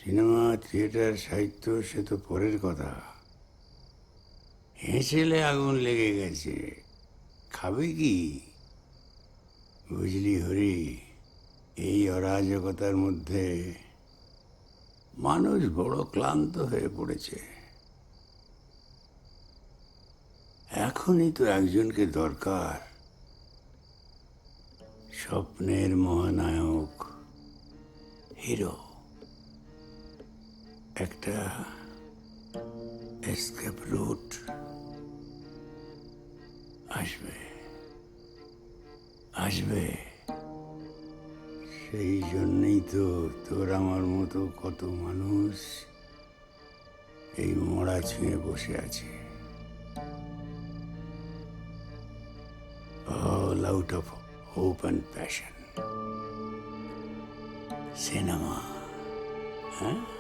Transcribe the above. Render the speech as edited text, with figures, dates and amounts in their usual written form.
Cinema, theatre, সাহিত্য সে তো পরের কথা। হেঁচেলে আগুন লেগে গেছে, খাবে কি? বুঝলি হরি, এই অরাজকতার মধ্যে মানুষ বড় ক্লান্ত হয়ে পড়েছে। এখনই তো একজনকে দরকার, স্বপ্নের মহানায়ক, হিরো। একটা এসকেপ রুট আসবে, আসবে। সেই জন্যই তো তোর আমার মতো কত মানুষ এই মরা ছুঁয়ে বসে আছে, all out of hope and passion. Cinema, হ্যাঁ?